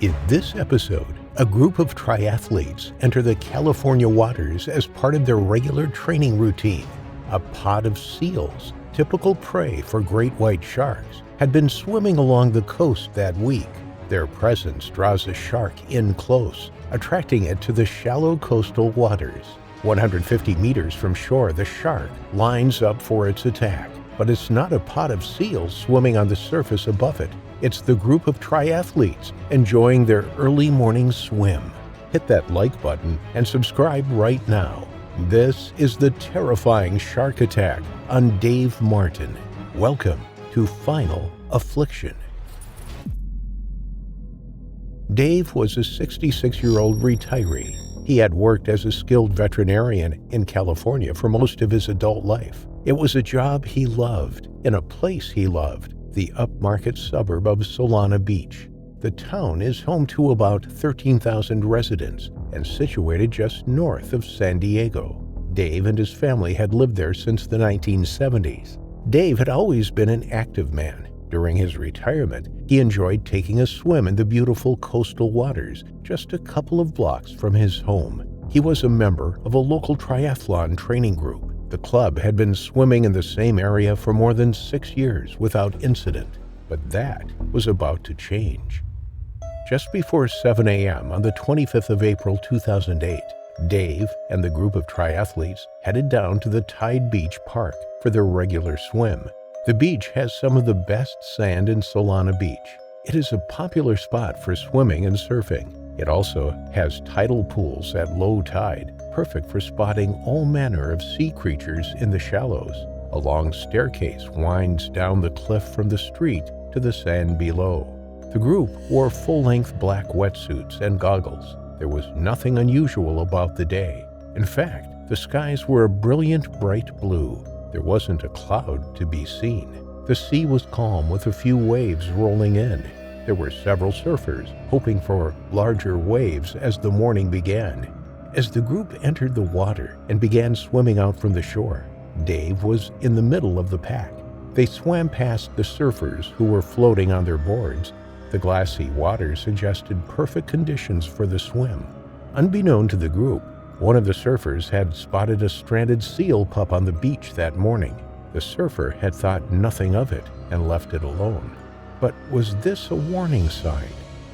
In this episode, a group of triathletes enter the California waters as part of their regular training routine. A pod of seals, typical prey for great white sharks, had been swimming along the coast that week. Their presence draws a shark in close, attracting it to the shallow coastal waters. 150 meters from shore, the shark lines up for its attack. But it's not a pod of seals swimming on the surface above it. It's the group of triathletes enjoying their early morning swim. Hit that like button and subscribe right now. This is the terrifying shark attack on Dave Martin. Welcome to Final Affliction. Dave was a 66-year-old retiree. He had worked as a skilled veterinarian in California for most of his adult life. It was a job he loved, in a place he loved, the upmarket suburb of Solana Beach. The town is home to about 13,000 residents and situated just north of San Diego. Dave and his family had lived there since the 1970s. Dave had always been an active man. During his retirement, he enjoyed taking a swim in the beautiful coastal waters just a couple of blocks from his home. He was a member of a local triathlon training group. The club had been swimming in the same area for more than 6 years without incident, but that was about to change. Just before 7 a.m. on the 25th of April 2008, Dave and the group of triathletes headed down to the Tide Beach Park for their regular swim. The beach has some of the best sand in Solana Beach. It is a popular spot for swimming and surfing. It also has tidal pools at low tide, perfect for spotting all manner of sea creatures in the shallows. A long staircase winds down the cliff from the street to the sand below. The group wore full-length black wetsuits and goggles. There was nothing unusual about the day. In fact, the skies were a brilliant bright blue. There wasn't a cloud to be seen. The sea was calm with a few waves rolling in. There were several surfers hoping for larger waves as the morning began. As the group entered the water and began swimming out from the shore, Dave was in the middle of the pack. They swam past the surfers who were floating on their boards. The glassy water suggested perfect conditions for the swim. Unbeknown to the group, one of the surfers had spotted a stranded seal pup on the beach that morning. The surfer had thought nothing of it and left it alone. But was this a warning sign?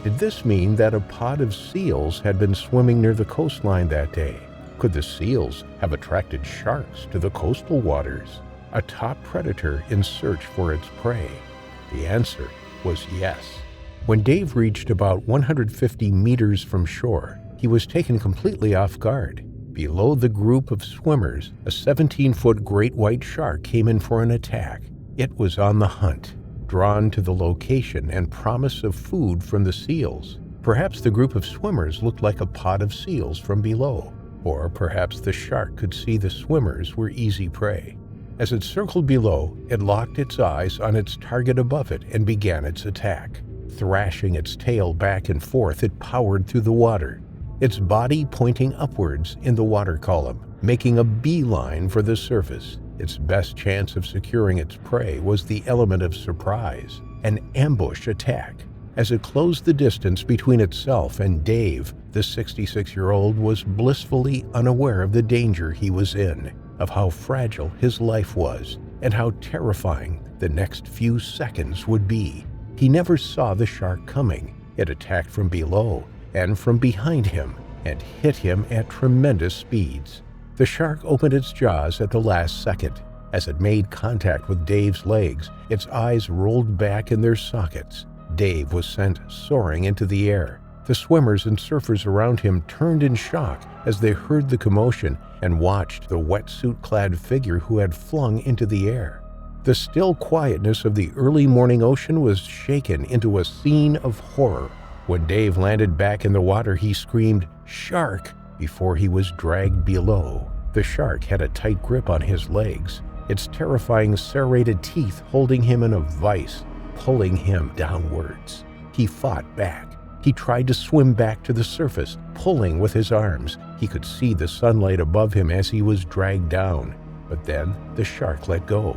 Did this mean that a pod of seals had been swimming near the coastline that day? Could the seals have attracted sharks to the coastal waters, a top predator in search for its prey? The answer was yes. When Dave reached about 150 meters from shore, he was taken completely off guard. Below the group of swimmers, a 17-foot great white shark came in for an attack. It was on the hunt, drawn to the location and promise of food from the seals. Perhaps the group of swimmers looked like a pod of seals from below, or perhaps the shark could see the swimmers were easy prey. As it circled below, it locked its eyes on its target above it and began its attack. Thrashing its tail back and forth, it powered through the water, its body pointing upwards in the water column, making a beeline for the surface. Its best chance of securing its prey was the element of surprise, an ambush attack. As it closed the distance between itself and Dave, the 66-year-old was blissfully unaware of the danger he was in, of how fragile his life was, and how terrifying the next few seconds would be. He never saw the shark coming. It attacked from below and from behind him and hit him at tremendous speeds. The shark opened its jaws at the last second. As it made contact with Dave's legs, its eyes rolled back in their sockets. Dave was sent soaring into the air. The swimmers and surfers around him turned in shock as they heard the commotion and watched the wetsuit-clad figure who had flung into the air. The still quietness of the early morning ocean was shaken into a scene of horror. When Dave landed back in the water, he screamed, "Shark!" before he was dragged below. The shark had a tight grip on his legs, its terrifying serrated teeth holding him in a vice, pulling him downwards. He fought back. He tried to swim back to the surface, pulling with his arms. He could see the sunlight above him as he was dragged down. But then the shark let go.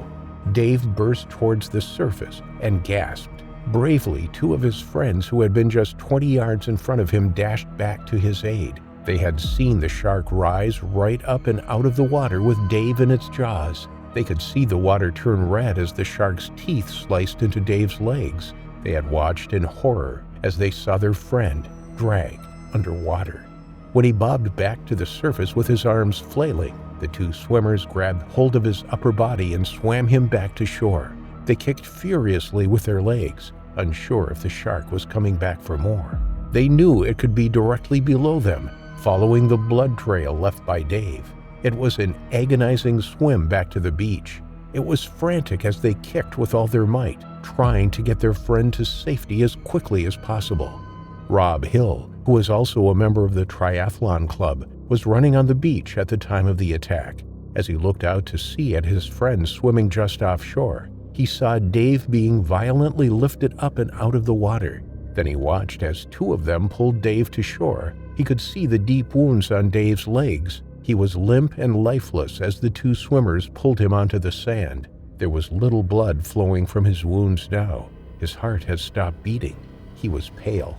Dave burst towards the surface and gasped. Bravely, two of his friends who had been just 20 yards in front of him dashed back to his aid. They had seen the shark rise right up and out of the water with Dave in its jaws. They could see the water turn red as the shark's teeth sliced into Dave's legs. They had watched in horror as they saw their friend drag underwater. When he bobbed back to the surface with his arms flailing, the two swimmers grabbed hold of his upper body and swam him back to shore. They kicked furiously with their legs, unsure if the shark was coming back for more. They knew it could be directly below them, following the blood trail left by Dave. It was an agonizing swim back to the beach. It was frantic as they kicked with all their might, trying to get their friend to safety as quickly as possible. Rob Hill, who was also a member of the triathlon club, was running on the beach at the time of the attack. As he looked out to sea at his friend swimming just offshore, he saw Dave being violently lifted up and out of the water. Then he watched as two of them pulled Dave to shore. He could see the deep wounds on Dave's legs. He was limp and lifeless as the two swimmers pulled him onto the sand. There was little blood flowing from his wounds now. His heart had stopped beating. He was pale.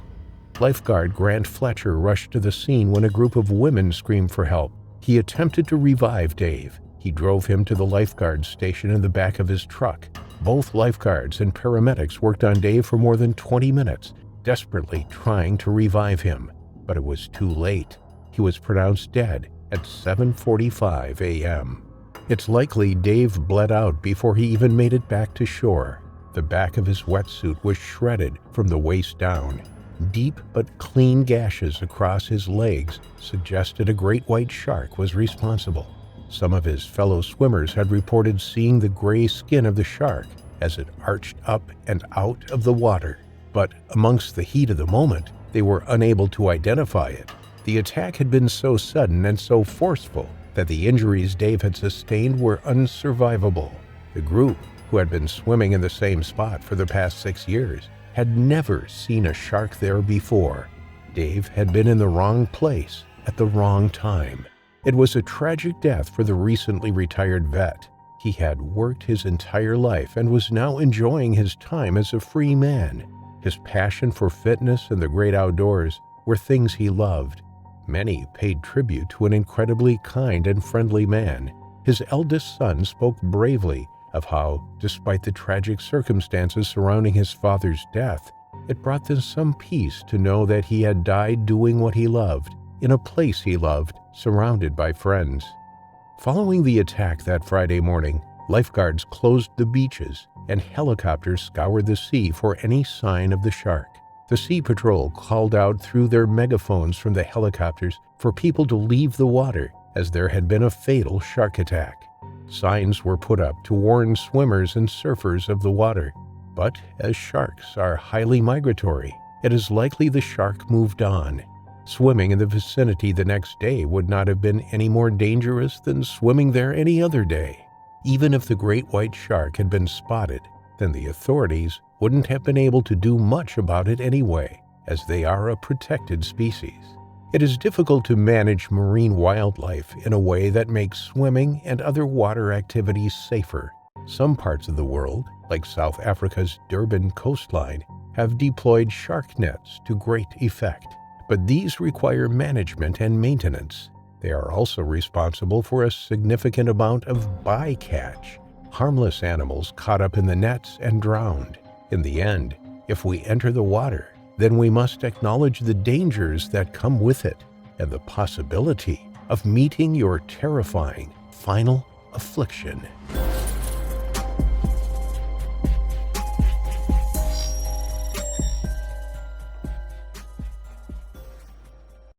Lifeguard Grant Fletcher rushed to the scene when a group of women screamed for help. He attempted to revive Dave. He drove him to the lifeguard station in the back of his truck. Both lifeguards and paramedics worked on Dave for more than 20 minutes, desperately trying to revive him. But it was too late. He was pronounced dead at 7:45 a.m. It's likely Dave bled out before he even made it back to shore. The back of his wetsuit was shredded from the waist down. Deep but clean gashes across his legs suggested a great white shark was responsible. Some of his fellow swimmers had reported seeing the gray skin of the shark as it arched up and out of the water. But amongst the heat of the moment, they were unable to identify it. The attack had been so sudden and so forceful that the injuries Dave had sustained were unsurvivable. The group, who had been swimming in the same spot for the past 6 years, had never seen a shark there before. Dave had been in the wrong place at the wrong time. It was a tragic death for the recently retired vet. He had worked his entire life and was now enjoying his time as a free man. His passion for fitness and the great outdoors were things he loved. Many paid tribute to an incredibly kind and friendly man. His eldest son spoke bravely of how, despite the tragic circumstances surrounding his father's death, it brought them some peace to know that he had died doing what he loved, in a place he loved, surrounded by friends. Following the attack that Friday morning, lifeguards closed the beaches and helicopters scoured the sea for any sign of the shark. The Sea Patrol called out through their megaphones from the helicopters for people to leave the water as there had been a fatal shark attack. Signs were put up to warn swimmers and surfers of the water. But as sharks are highly migratory, it is likely the shark moved on. Swimming in the vicinity the next day would not have been any more dangerous than swimming there any other day. Even if the great white shark had been spotted, then the authorities wouldn't have been able to do much about it anyway, as they are a protected species. It is difficult to manage marine wildlife in a way that makes swimming and other water activities safer. Some parts of the world, like South Africa's Durban coastline, have deployed shark nets to great effect. But these require management and maintenance. They are also responsible for a significant amount of bycatch, harmless animals caught up in the nets and drowned. In the end, if we enter the water, then we must acknowledge the dangers that come with it and the possibility of meeting your terrifying final affliction.